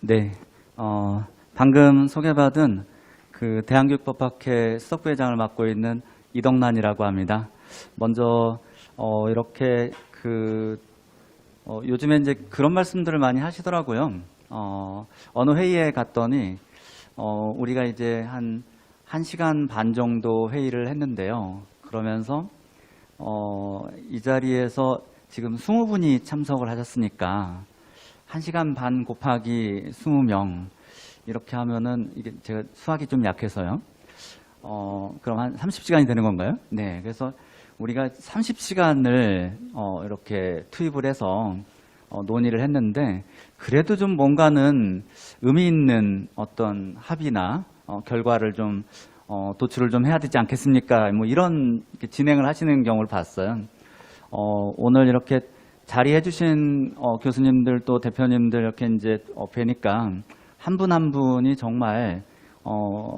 네, 방금 소개받은 그 대한교육법학회 수석부회장을 맡고 있는 이덕란이라고 합니다. 먼저 이렇게 요즘에 이제 그런 말씀들을 많이 하시더라고요. 어느 회의에 갔더니 우리가 이제 한 1시간 반 정도 회의를 했는데요. 그러면서 이 자리에서 지금 20분이 참석을 하셨으니까 1시간 반 곱하기 20명 이렇게 하면은 이게 제가 수학이 좀 약해서요. 그럼 한 30시간이 되는 건가요? 네. 그래서 우리가 30시간을 이렇게 투입을 해서 논의를 했는데 그래도 좀 뭔가는 의미 있는 어떤 합의나 결과를 좀 도출을 좀 해야 되지 않겠습니까? 뭐 이런 진행을 하시는 경우를 봤어요. 오늘 이렇게 자리해 주신 교수님들 또 대표님들 이렇게 이제 뵈니까 한 분 한 분이 정말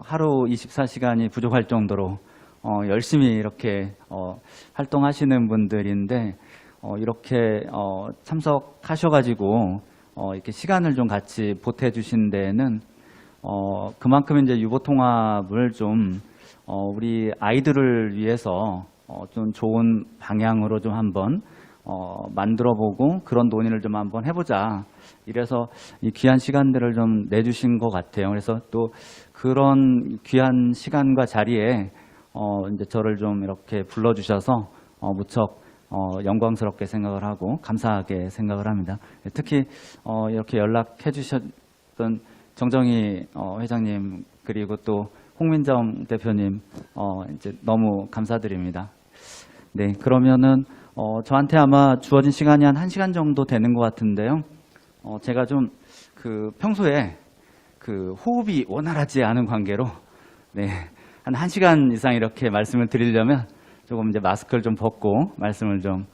하루 24시간이 부족할 정도로 열심히 이렇게 활동하시는 분들인데 이렇게 참석하셔가지고 이렇게 시간을 좀 같이 보태 주신 데에는 그만큼 이제 유보통합을 좀 우리 아이들을 위해서 좀 좋은 방향으로 좀 한번 만들어보고 그런 논의를 좀 한번 해보자. 이래서 이 귀한 시간들을 좀 내주신 것 같아요. 그래서 또 그런 귀한 시간과 자리에 이제 저를 좀 이렇게 불러주셔서 무척 영광스럽게 생각을 하고 감사하게 생각을 합니다. 특히 이렇게 연락해 주셨던 정정희 회장님 그리고 또 홍민정 대표님 이제 너무 감사드립니다. 네, 그러면은 저한테 아마 주어진 시간이 한 1시간 정도 되는 것 같은데요. 제가 좀 평소에 호흡이 원활하지 않은 관계로 네, 한 1시간 이상 이렇게 말씀을 드리려면 조금 이제 마스크를 좀 벗고 말씀을 좀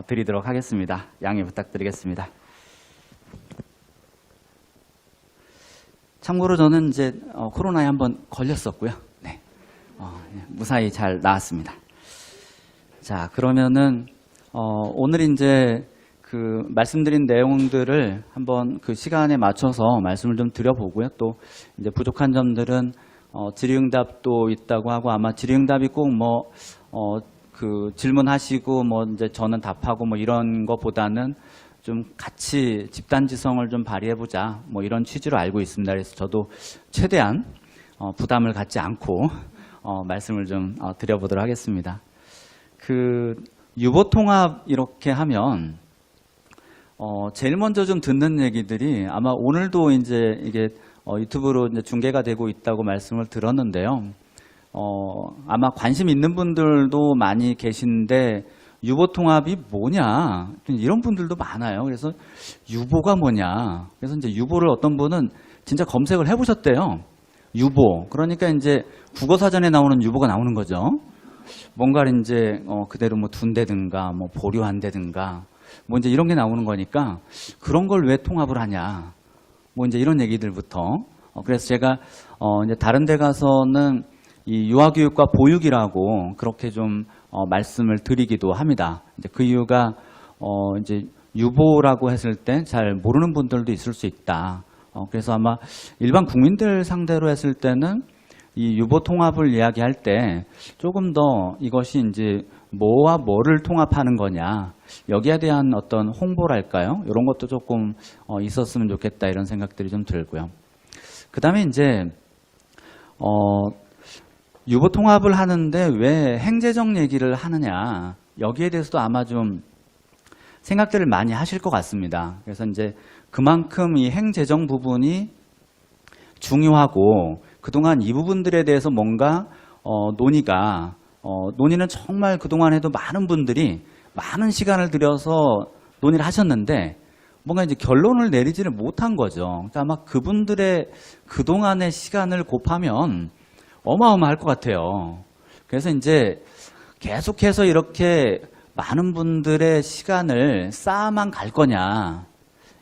드리도록 하겠습니다. 양해 부탁드리겠습니다. 참고로 저는 이제 코로나에 한번 걸렸었고요. 네, 무사히 잘 나았습니다. 자, 그러면은 오늘 이제 말씀드린 내용들을 한번 시간에 맞춰서 말씀을 좀 드려보고요. 또 이제 부족한 점들은 질의응답도 있다고 하고 아마 질의응답이 꼭 질문하시고 이제 저는 답하고 이런 것보다는 좀 같이 집단지성을 좀 발휘해보자 이런 취지로 알고 있습니다. 그래서 저도 최대한 부담을 갖지 않고 말씀을 좀 드려보도록 하겠습니다. 유보통합 이렇게 하면 제일 먼저 좀 듣는 얘기들이 아마 오늘도 이제 이게 유튜브로 이제 중계가 되고 있다고 말씀을 들었는데요. 아마 관심 있는 분들도 많이 계신데 유보통합이 뭐냐 이런 분들도 많아요. 그래서 유보가 뭐냐. 그래서 이제 유보를 어떤 분은 진짜 검색을 해보셨대요. 유보. 그러니까 이제 국어사전에 나오는 유보가 나오는 거죠. 뭔가를 이제 그대로 둔다든가 보류한다든가 이제 이런 게 나오는 거니까 그런 걸 왜 통합을 하냐. 이제 이런 얘기들부터. 그래서 제가 이제 다른 데 가서는 이 유아교육과 보육이라고 그렇게 좀 말씀을 드리기도 합니다. 이제 그 이유가 이제 유보라고 했을 때 잘 모르는 분들도 있을 수 있다. 그래서 아마 일반 국민들 상대로 했을 때는 이 유보 통합을 이야기할 때 조금 더 이것이 이제 뭐와 뭐를 통합하는 거냐 여기에 대한 어떤 홍보랄까요? 이런 것도 조금 있었으면 좋겠다 이런 생각들이 좀 들고요. 그 다음에 이제 유보 통합을 하는데 왜 행재정 얘기를 하느냐 여기에 대해서도 아마 좀 생각들을 많이 하실 것 같습니다. 그래서 이제 그만큼 이 행재정 부분이 중요하고 그동안 이 부분들에 대해서 뭔가 논의는 정말 그동안 해도 많은 분들이 많은 시간을 들여서 논의를 하셨는데 뭔가 이제 결론을 내리지를 못한 거죠. 그러니까 아마 그분들의 그동안의 시간을 곱하면 어마어마할 것 같아요. 그래서 이제 계속해서 이렇게 많은 분들의 시간을 쌓아만 갈 거냐.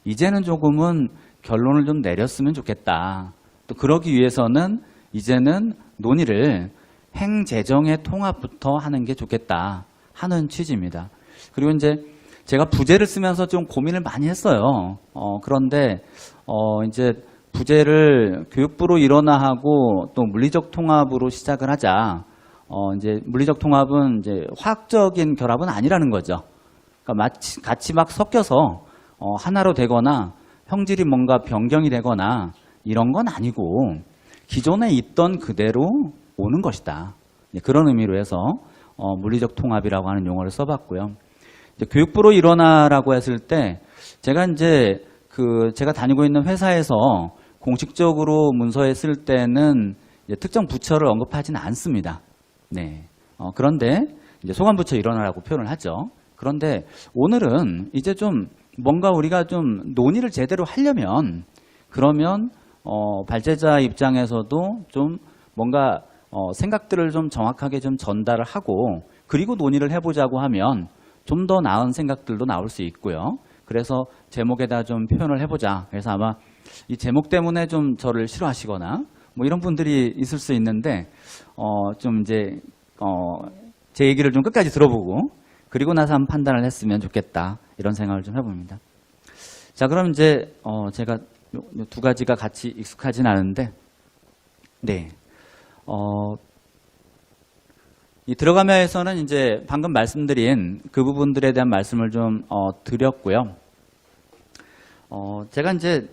이제는 조금은 결론을 좀 내렸으면 좋겠다. 또 그러기 위해서는 이제는 논의를 행재정의 통합부터 하는 게 좋겠다 하는 취지입니다. 그리고 이제 제가 부제를 쓰면서 좀 고민을 많이 했어요. 그런데 이제 부제를 교육부로 일원화하고 또 물리적 통합으로 시작을 하자. 이제 물리적 통합은 이제 화학적인 결합은 아니라는 거죠. 그러니까 같이 막 섞여서 하나로 되거나 형질이 뭔가 변경이 되거나 이런 건 아니고 기존에 있던 그대로 오는 것이다. 그런 의미로 해서 물리적 통합이라고 하는 용어를 써봤고요. 이제 교육부로 일원화라고 했을 때 제가 이제 제가 다니고 있는 회사에서 공식적으로 문서에 쓸 때는 이제 특정 부처를 언급하지는 않습니다. 네. 그런데 이제 소관부처 일원화라고 표현을 하죠. 그런데 오늘은 이제 좀 뭔가 우리가 좀 논의를 제대로 하려면 그러면 발제자 입장에서도 좀 뭔가 생각들을 좀 정확하게 좀 전달을 하고 그리고 논의를 해보자고 하면 좀 더 나은 생각들도 나올 수 있고요. 그래서 제목에다 좀 표현을 해보자. 그래서 아마 이 제목 때문에 좀 저를 싫어하시거나 뭐 이런 분들이 있을 수 있는데 좀 이제 제 얘기를 좀 끝까지 들어보고 그리고 나서 한번 판단을 했으면 좋겠다. 이런 생각을 좀 해봅니다. 자, 그럼 이제 제가 요 두 가지가 같이 익숙하진 않은데 네. 이 들어가면에서는 이제 방금 말씀드린 그 부분들에 대한 말씀을 좀 드렸고요. 제가 이제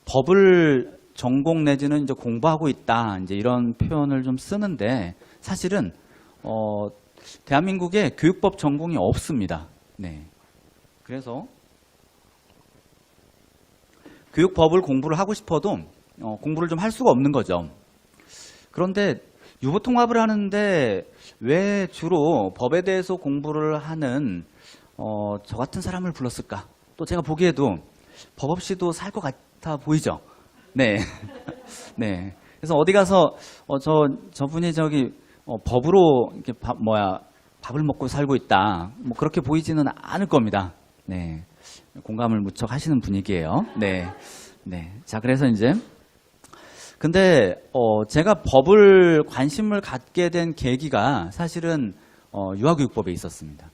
법을 전공 내지는 이제 공부하고 있다 이제 이런 표현을 좀 쓰는데 사실은 대한민국에 교육법 전공이 없습니다. 네. 그래서 교육법을 공부를 하고 싶어도 공부를 좀 할 수가 없는 거죠. 그런데 유보통합을 하는데 왜 주로 법에 대해서 공부를 하는 저 같은 사람을 불렀을까? 또 제가 보기에도 법 없이도 살 것 같아 보이죠? 네. 네. 그래서 어디 가서 저분이 저기 법으로 이렇게 밥을 먹고 살고 있다. 뭐 그렇게 보이지는 않을 겁니다. 네. 공감을 무척 하시는 분위기예요. 네. 네. 자, 그래서 이제 근데 제가 법을 관심을 갖게 된 계기가 사실은 유아교육법에 있었습니다.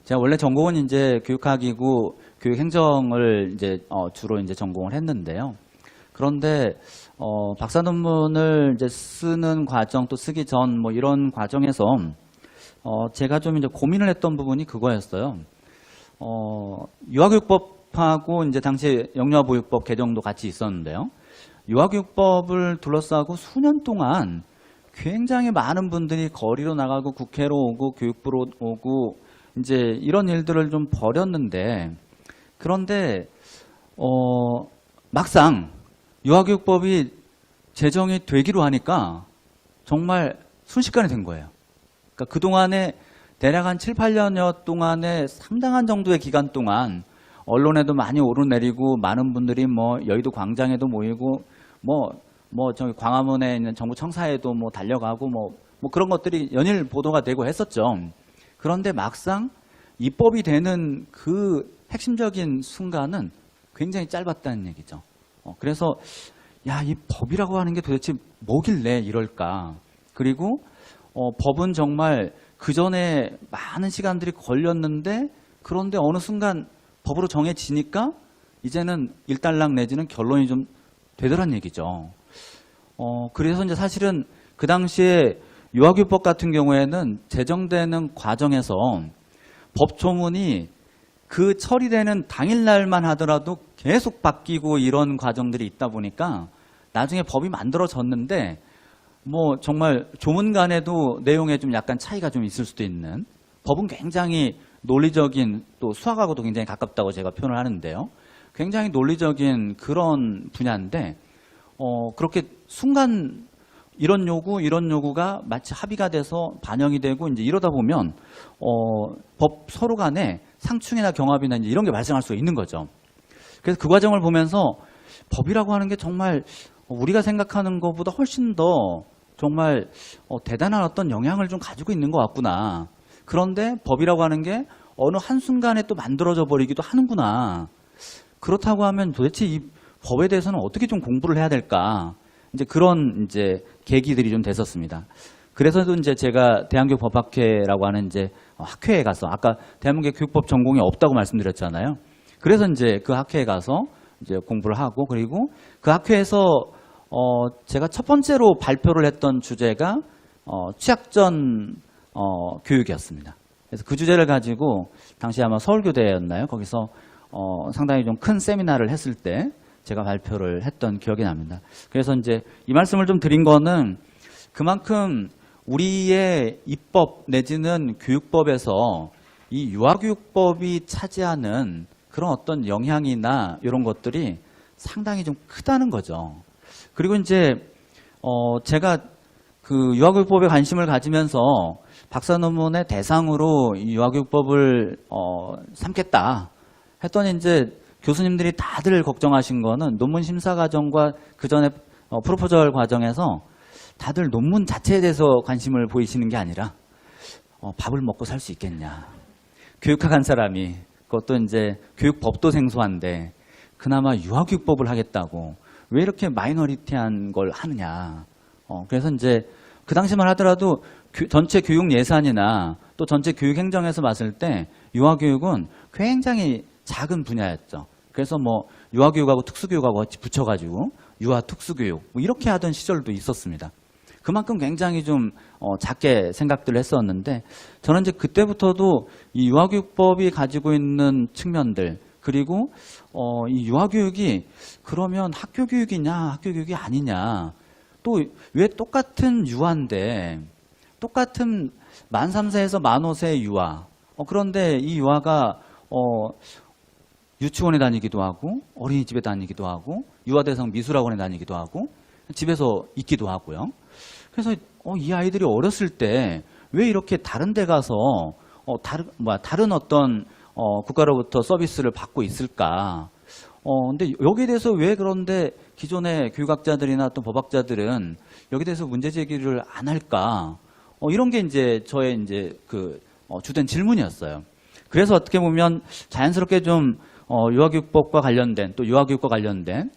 제가 원래 전공은 이제 교육학이고 교육행정을 이제 주로 이제 전공을 했는데요. 그런데 박사 논문을 이제 쓰는 과정 또 쓰기 전 뭐 이런 과정에서 제가 좀 이제 고민을 했던 부분이 그거였어요. 유아교육법하고 이제 당시 영유아보육법 개정도 같이 있었는데요. 유아교육법을 둘러싸고 수년 동안 굉장히 많은 분들이 거리로 나가고 국회로 오고 교육부로 오고 이제 이런 일들을 좀 벌였는데 그런데 막상 유아교육법이 제정이 되기로 하니까 정말 순식간에 된 거예요. 그러니까 그동안에 대략 한 7, 8년여 동안에 상당한 정도의 기간 동안 언론에도 많이 오르내리고 많은 분들이 뭐 여의도 광장에도 모이고 저기 광화문에 있는 정부 청사에도 뭐 달려가고 뭐 그런 것들이 연일 보도가 되고 했었죠. 그런데 막상 입법이 되는 그 핵심적인 순간은 굉장히 짧았다는 얘기죠. 그래서 야, 이 법이라고 하는 게 도대체 뭐길래 이럴까? 그리고 법은 정말 그 전에 많은 시간들이 걸렸는데 그런데 어느 순간 법으로 정해지니까 이제는 일단락 내지는 결론이 좀 되더란 얘기죠. 그래서 이제 사실은 그 당시에 유아교육법 같은 경우에는 제정되는 과정에서 법조문이 그 처리되는 당일날만 하더라도 계속 바뀌고 이런 과정들이 있다 보니까 나중에 법이 만들어졌는데 뭐 정말 조문 간에도 내용에 좀 약간 차이가 좀 있을 수도 있는 법은 굉장히 논리적인 또 수학하고도 굉장히 가깝다고 제가 표현을 하는데요. 굉장히 논리적인 그런 분야인데 그렇게 순간 이런 요구가 마치 합의가 돼서 반영이 되고 이제 이러다 보면 법 서로 간에 상충이나 경합이나 이제 이런 게 발생할 수 있는 거죠. 그래서 그 과정을 보면서 법이라고 하는 게 정말 우리가 생각하는 것보다 훨씬 더 정말 대단한 어떤 영향을 좀 가지고 있는 것 같구나. 그런데 법이라고 하는 게 어느 한순간에 또 만들어져 버리기도 하는구나. 그렇다고 하면 도대체 이 법에 대해서는 어떻게 좀 공부를 해야 될까? 이제 그런 이제 계기들이 좀 됐었습니다. 그래서도 이제 제가 대한교육법학회라고 하는 이제 학회에 가서 아까 대한민국의 교육법 전공이 없다고 말씀드렸잖아요. 그래서 이제 그 학회에 가서 이제 공부를 하고 그리고 그 학회에서 제가 첫 번째로 발표를 했던 주제가 취약전 교육이었습니다. 그래서 그 주제를 가지고 당시 아마 서울교대였나요? 거기서 상당히 좀 큰 세미나를 했을 때 제가 발표를 했던 기억이 납니다. 그래서 이제 이 말씀을 좀 드린 거는 그만큼 우리의 입법 내지는 교육법에서 이 유아교육법이 차지하는 그런 어떤 영향이나 이런 것들이 상당히 좀 크다는 거죠. 그리고 이제 제가 그 유아교육법에 관심을 가지면서 박사 논문의 대상으로 이 유아교육법을 삼겠다 했더니 이제 교수님들이 다들 걱정하신 거는 논문 심사 과정과 그 전에 프로포절 과정에서 다들 논문 자체에 대해서 관심을 보이시는 게 아니라 밥을 먹고 살 수 있겠냐. 교육학 한 사람이 그것도 이제 교육법도 생소한데 그나마 유아교육법을 하겠다고 왜 이렇게 마이너리티한 걸 하느냐. 그래서 이제 그 당시만 하더라도 전체 교육 예산이나 또 전체 교육 행정에서 봤을 때 유아교육은 굉장히 작은 분야였죠. 그래서 뭐 유아교육하고 특수교육하고 같이 붙여가지고 유아특수교육 뭐 이렇게 하던 시절도 있었습니다. 그만큼 굉장히 좀 작게 생각들을 했었는데 저는 이제 그때부터도 이 유아교육법이 가지고 있는 측면들 그리고 이 유아교육이 그러면 학교교육이냐 학교교육이 아니냐 또 왜 똑같은 유아인데 똑같은 만 3세에서 만 5세의 유아 그런데 이 유아가 유치원에 다니기도 하고 어린이집에 다니기도 하고 유아대상 미술학원에 다니기도 하고 집에서 있기도 하고요. 그래서 이 아이들이 어렸을 때 왜 이렇게 다른 데 가서 다른 어떤 국가로부터 서비스를 받고 있을까? 근데 여기에 대해서 왜 그런데 기존의 교육학자들이나 또 법학자들은 여기에 대해서 문제 제기를 안 할까? 이런 게 이제 저의 이제 그 주된 질문이었어요. 그래서 어떻게 보면 자연스럽게 좀 유아교육법과 관련된 또 유아교육과 관련된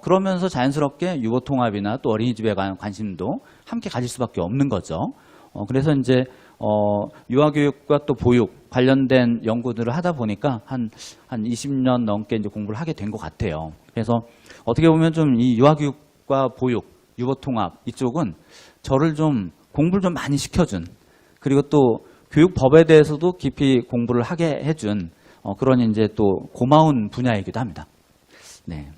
그러면서 자연스럽게 유보통합이나 또 어린이집에 관한 관심도 함께 가질 수밖에 없는 거죠. 그래서 이제 유아교육과 또 보육 관련된 연구들을 하다 보니까 한 20년 넘게 이제 공부를 하게 된 것 같아요. 그래서 어떻게 보면 좀 이 유아교육과 보육, 유보통합 이쪽은 저를 좀 공부를 좀 많이 시켜준 그리고 또 교육법에 대해서도 깊이 공부를 하게 해준 그런 이제 또 고마운 분야이기도 합니다. 네.